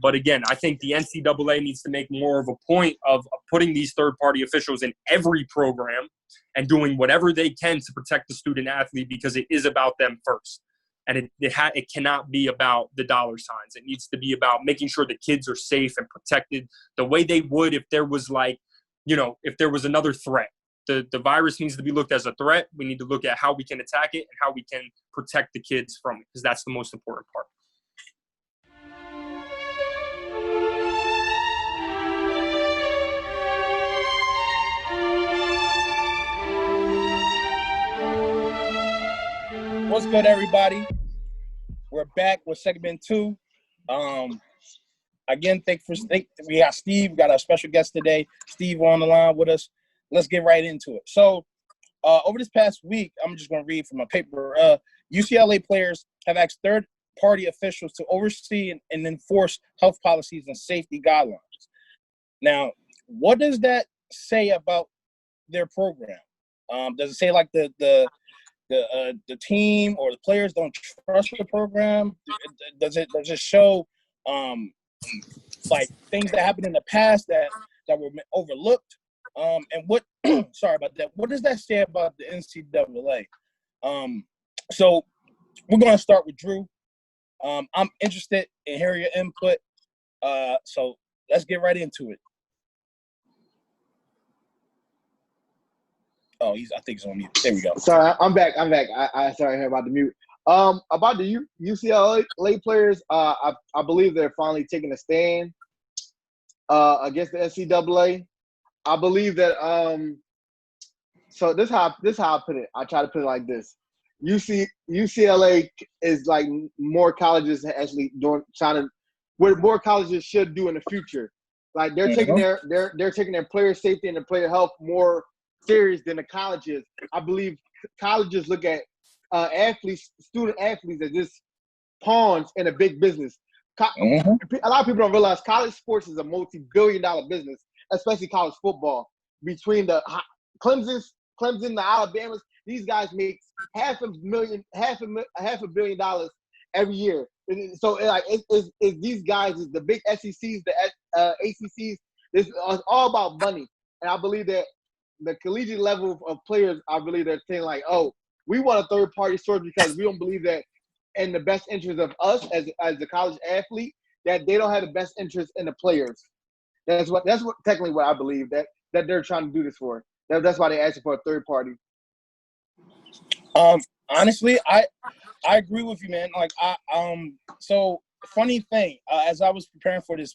But again, I think the NCAA needs to make more of a point of putting these third-party officials in every program and doing whatever they can to protect the student athlete, because it is about them first. And it cannot be about the dollar signs. It needs to be about making sure the kids are safe and protected the way they would if there was if there was another threat. The virus needs to be looked as a threat. We need to look at how we can attack it and how we can protect the kids from it, because that's the most important part. What's good, everybody? We're back with segment 2. Again, we got Steve. We got our special guest today, Steve, on the line with us. Let's get right into it. So, over this past week, I'm just going to read from a paper. UCLA players have asked third-party officials to oversee and enforce health policies and safety guidelines. Now, what does that say about their program? Does it say like the team or the players don't trust the program? Does it show like things that happened in the past that were overlooked? And what sorry about that. What does that say about the NCAA? So we're going to start with Drew. I'm interested in hearing your input. So let's get right into it. Oh, I think he's on mute. There we go. Sorry, I'm back. I sorry about the mute. About the UCLA players, I believe they're finally taking a stand against the NCAA. I believe that so this how I put it. I try to put it like this. UCLA is like more colleges actually what more colleges should do in the future. Like they're taking their player safety and their player health more serious than the colleges. I believe colleges look at student athletes as just pawns in a big business. A lot of people don't realize college sports is a multi-billion-dollar business, especially college football. Between the Clemson, the Alabamas, these guys make $500 million every year. So it's these guys, is the big SECs, the ACCs. It's all about money, and I believe that the collegiate level of players, I believe they're saying like, oh, we want a third-party source because we don't believe that in the best interest of us as the college athlete, that they don't have the best interest in the players. That's what technically what I believe that they're trying to do this for. That's why they're asking for a third party. Honestly, I agree with you, man. Like so funny thing, as I was preparing for this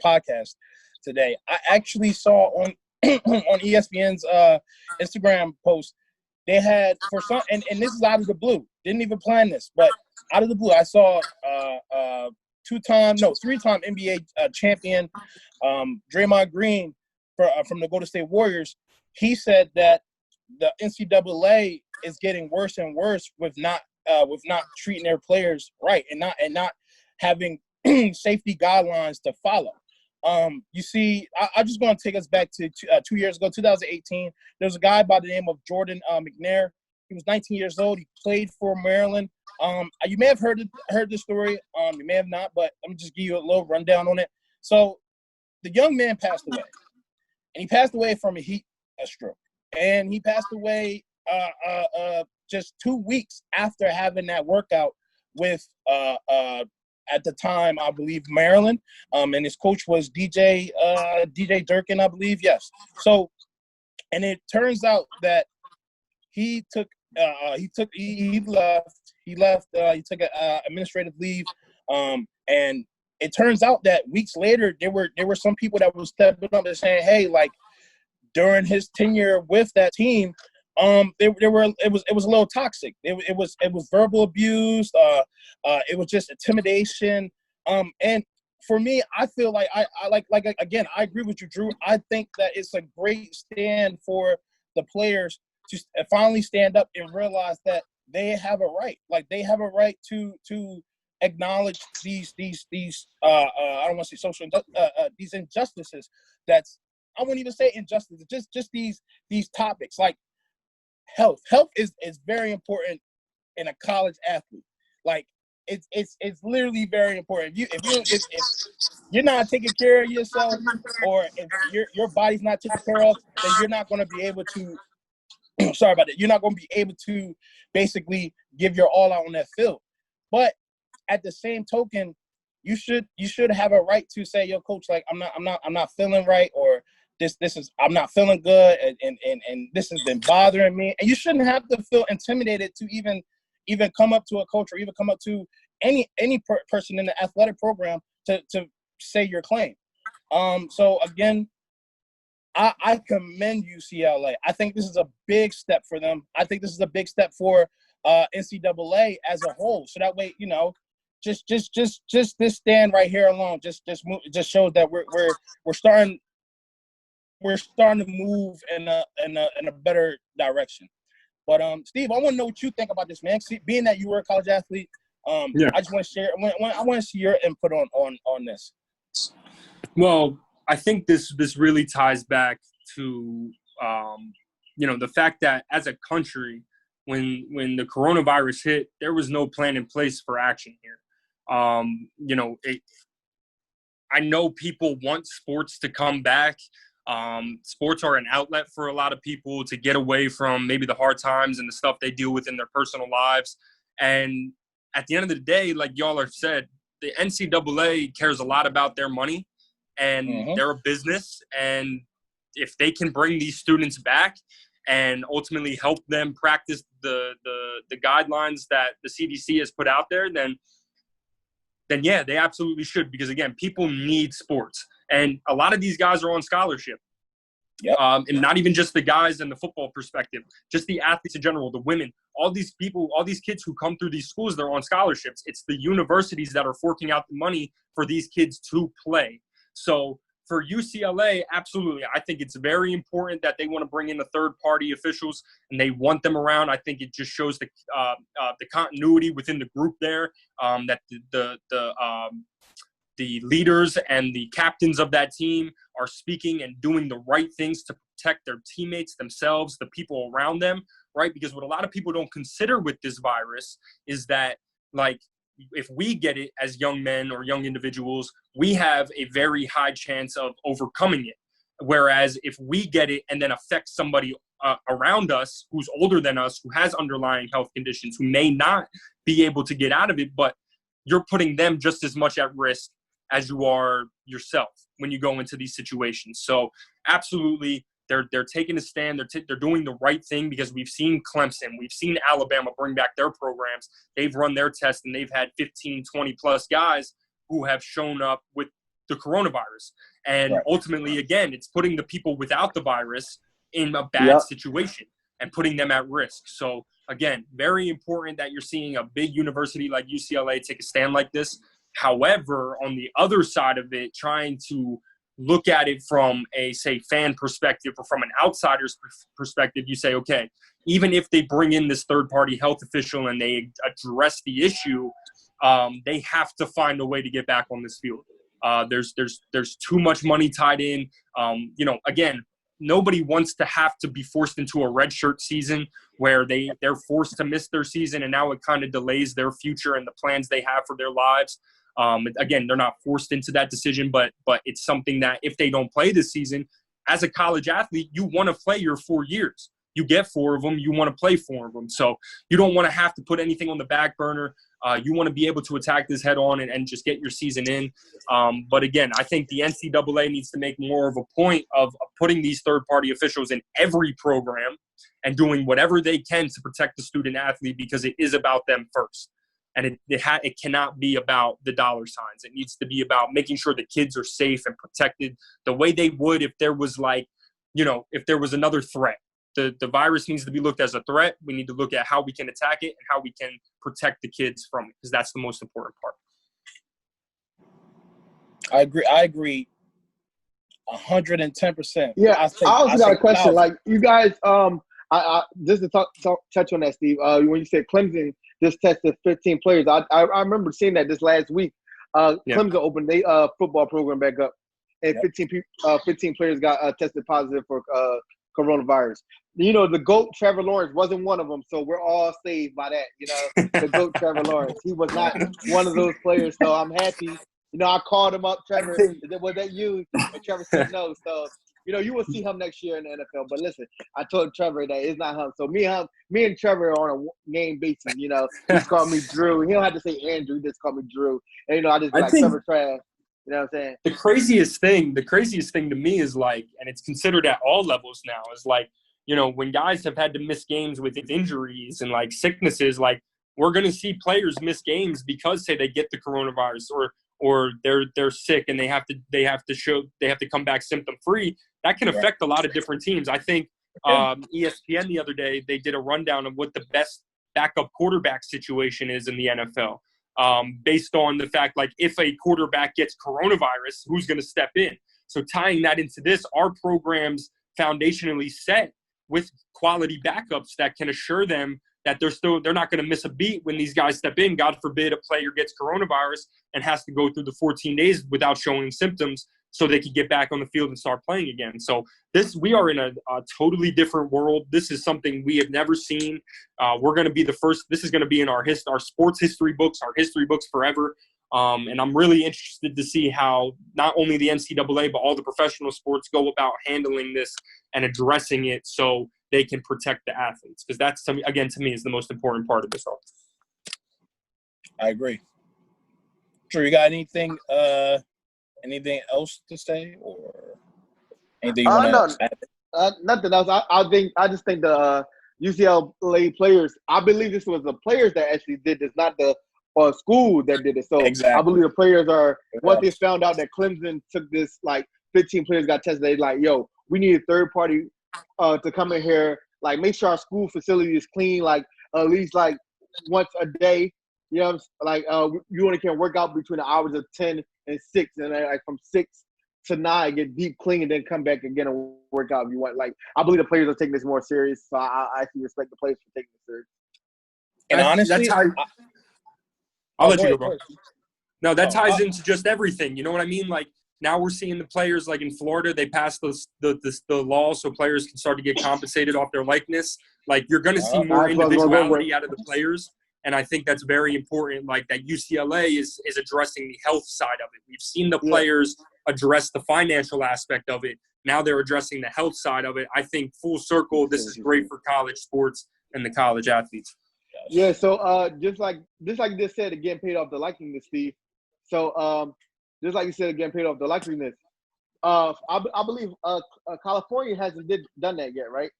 podcast today, I actually saw on on ESPN's Instagram post, they had for some, and this is out of the blue. Didn't even plan this, but out of the blue, I saw three-time NBA champion Draymond Green from the Golden State Warriors. He said that the NCAA is getting worse and worse with not treating their players right and not having safety guidelines to follow. You see, I just want to take us back to 2 years ago, 2018. There was a guy by the name of Jordan McNair. He was 19 years old. He played for Maryland. You may have heard this story. You may have not, but let me just give you a little rundown on it. So the young man passed away, and he passed away from a stroke. And he passed away just 2 weeks after having that workout with at the time, I believe, Maryland, and his coach was DJ Durkin, I believe. Yes. So, and it turns out that he took administrative leave, and it turns out that weeks later there were some people that were stepping up and saying, hey, like during his tenure with that team, it was a little toxic. It was verbal abuse. It was just intimidation. And for me, I feel like I again, I agree with you, Drew. I think that it's a great stand for the players to finally stand up and realize that they have a right. Like they have a right to acknowledge these I don't want to say these injustices. I wouldn't even say injustices. Just these topics like health. Health is very important in a college athlete. Like it's literally very important. If you're not taking care of yourself, or if your body's not taken care of, then you're not going to be able to. Sorry about that. You're not going to be able to basically give your all out on that field. But at the same token, you should have a right to say, yo, coach, like I'm not feeling right, or this is I'm not feeling good, and this has been bothering me. And you shouldn't have to feel intimidated to even come up to a coach, or even come up to any person in the athletic program to say your claim. So again, I commend UCLA. I think this is a big step for them. I think this is a big step for NCAA as a whole. So that way, just this stand right here alone just shows that we're starting to move in a better direction. But Steve, I want to know what you think about this, man. See, being that you were a college athlete, Yeah. I just want to share. I want to see your input on this. Well, I think this really ties back to the fact that as a country, when the coronavirus hit, there was no plan in place for action here. I know people want sports to come back. Sports are an outlet for a lot of people to get away from maybe the hard times and the stuff they deal with in their personal lives. And at the end of the day, like y'all have said, the NCAA cares a lot about their money, and they're a business. And if they can bring these students back and ultimately help them practice the guidelines that the CDC has put out there, then yeah, they absolutely should. Because again, people need sports, and a lot of these guys are on scholarship. Yep. And not even just the guys in the football perspective, just the athletes in general, the women, all these people, all these kids who come through these schools, they're on scholarships. It's the universities that are forking out the money for these kids to play. So for UCLA, absolutely. I think it's very important that they want to bring in the third-party officials and they want them around. I think it just shows the continuity within the group there, that the leaders and the captains of that team are speaking and doing the right things to protect their teammates, themselves, the people around them, right? Because what a lot of people don't consider with this virus is that, like, if we get it as young men or young individuals, we have a very high chance of overcoming it. Whereas if we get it and then affect somebody around us who's older than us, who has underlying health conditions, who may not be able to get out of it, but you're putting them just as much at risk as you are yourself when you go into these situations. So absolutely, they're taking a stand. They're doing the right thing, because we've seen Clemson, we've seen Alabama bring back their programs. They've run their tests, and they've had 15, 20-plus guys who have shown up with the coronavirus. And ultimately, again, it's putting the people without the virus in a bad situation and putting them at risk. So, again, very important that you're seeing a big university like UCLA take a stand like this. However, on the other side of it, trying to look at it from a, say, fan perspective or from an outsider's perspective, you say, okay, even if they bring in this third-party health official and they address the issue, they have to find a way to get back on this field. There's too much money tied in. Again, nobody wants to have to be forced into a redshirt season where they're forced to miss their season, and now it kind of delays their future and the plans they have for their lives. Again, they're not forced into that decision, but it's something that if they don't play this season, as a college athlete, you want to play your 4 years. You get 4 of them. You want to play 4 of them. So you don't want to have to put anything on the back burner. You want to be able to attack this head on and just get your season in. But again, I think the NCAA needs to make more of a point of putting these third-party officials in every program and doing whatever they can to protect the student athlete, because it is about them first. And it cannot be about the dollar signs. It needs to be about making sure the kids are safe and protected the way they would if there was if there was another threat. The virus needs to be looked as a threat. We need to look at how we can attack it and how we can protect the kids from it, because that's the most important part. I agree 110%. Yeah, I also got a question. Like, you guys, I just to touch on that, Steve. When you said Clemson just tested 15 players, I remember seeing that this last week. Clemson opened their football program back up, and 15 players got tested positive for coronavirus. You know, the GOAT, Trevor Lawrence, wasn't one of them, so we're all saved by that. You know, the GOAT, Trevor Lawrence. He was not one of those players, so I'm happy. You know, I called him up, Trevor, was that you? And Trevor said no. So, you know, you will see him next year in the NFL. But listen, I told Trevor that it's not him. So me and Trevor are on a game basis, you know. He just called me Drew. He don't have to say Andrew. He just called me Drew. And, you know, I just be like, Trevor trash. You know what I'm saying? The craziest thing to me is like, and it's considered at all levels now, is like, you know, when guys have had to miss games with injuries and like sicknesses, like we're going to see players miss games because say they get the coronavirus or they're sick and they have to come back symptom free. That can affect a lot of different teams. I think ESPN the other day, they did a rundown of what the best backup quarterback situation is in the NFL. Based on the fact, like, if a quarterback gets coronavirus, who's going to step in? So tying that into this, our program's foundationally set with quality backups that can assure them that they're not going to miss a beat when these guys step in. God forbid a player gets coronavirus and has to go through the 14 days without showing symptoms so they can get back on the field and start playing again. So we are in a totally different world. This is something we have never seen. We're going to be the first. This is going to be in our sports history books, our history books forever. And I'm really interested to see how not only the NCAA, but all the professional sports go about handling this and addressing it so they can protect the athletes. Because that's, again, to me, is the most important part of this all. I agree. Drew, you got anything else to say, or anything you want to add? Nothing else. I just think the UCLA players. I believe this was the players that actually did this, not the school that did it. So exactly. I believe the players are. Once they found out that Clemson took this, like 15 players got tested, they like, yo, we need a third party to come in here, like make sure our school facility is clean, like at least like once a day. You know, like you only can work out between the hours of 10 and 6, and then like from 6 to 9, get deep clean, and then come back again and work out if you want. Like, I believe the players are taking this more serious, so I actually respect the players for taking it serious. And honestly, that's how I'll let you go, bro. No, that ties into just everything. You know what I mean? Like, now we're seeing the players, like in Florida, they passed the law so players can start to get compensated off their likeness. Like, you're going to see more individuality out of the players. And I think that's very important, like that UCLA is addressing the health side of it. We've seen the players address the financial aspect of it. Now they're addressing the health side of it. I think full circle, this is great for college sports and the college athletes. Yeah, so just like this said, again, paid off the likeliness, Steve. So just like you said, again, paid off the likeliness. I believe California hasn't done that yet, right?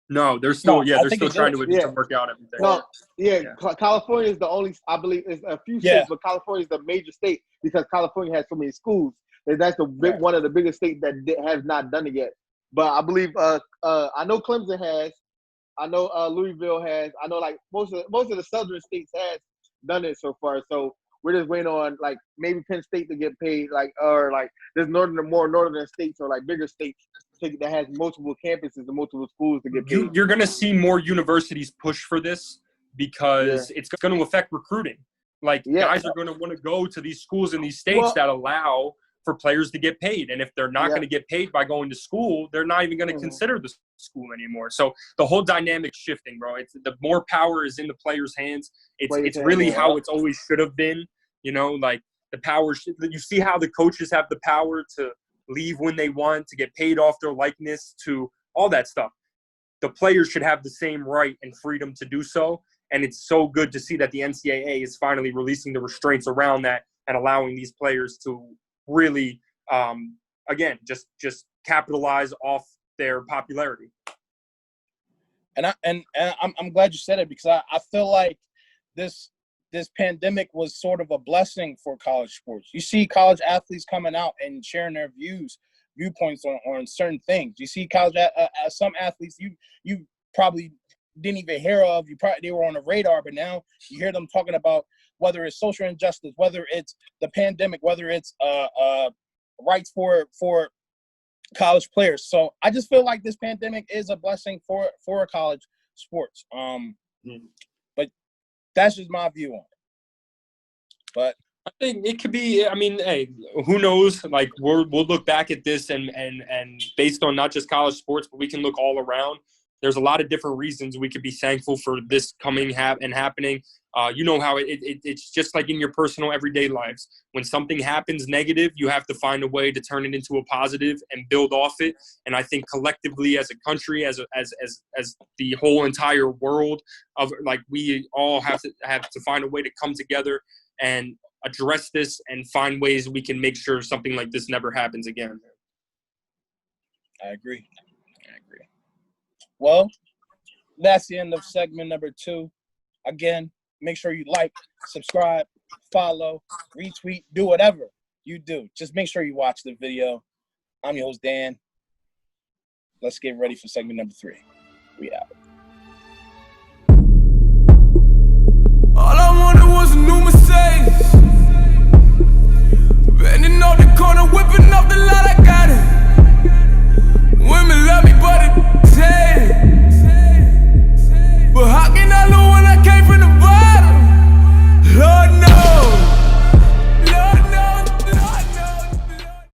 No, they're still trying to work out everything. No, California is the only, I believe, it's a few states, but California is the major state because California has so many schools. That's the one of the biggest states that has not done it yet. But I believe I know Clemson has, I know Louisville has, I know like most of the southern states has done it so far. So we're just waiting on like maybe Penn State to get paid, like, or like there's more northern states or like bigger states that has multiple campuses and multiple schools to get paid. You're going to see more universities push for this because it's going to affect recruiting. Like, guys are going to want to go to these schools in these states that allow for players to get paid. And if they're not going to get paid by going to school, they're not even going to consider the school anymore. So the whole dynamic's shifting, bro. It's the more power is in the players' hands. It's really how it's always should have been. You know, like the power. You see how the coaches have the power to leave when they want, to get paid off their likeness, to all that stuff. The players should have the same right and freedom to do so. And it's so good to see that the NCAA is finally releasing the restraints around that and allowing these players to really, again, just capitalize off their popularity. And I'm glad you said it because I feel like this pandemic was sort of a blessing for college sports. You see college athletes coming out and sharing their viewpoints on certain things. You see college some athletes you probably didn't even hear of. They were on the radar, but now you hear them talking about whether it's social injustice, whether it's the pandemic, whether it's rights for college players. So I just feel like this pandemic is a blessing for college sports. But that's just my view on it. But I think it could be. I mean, hey, who knows? Like we'll look back at this and based on not just college sports, but we can look all around. There's a lot of different reasons we could be thankful for this coming and happening. You know how it's just like in your personal everyday lives. When something happens negative, you have to find a way to turn it into a positive and build off it. And I think collectively as a country, as the whole entire world of like we all have to find a way to come together and address this and find ways we can make sure something like this never happens again. I agree. Well, that's the end of segment number 2. Again, make sure you like, subscribe, follow, retweet, do whatever you do. Just make sure you watch the video. I'm your host, Dan. Let's get ready for segment number 3. We out. All I wanted was a new Mercedes.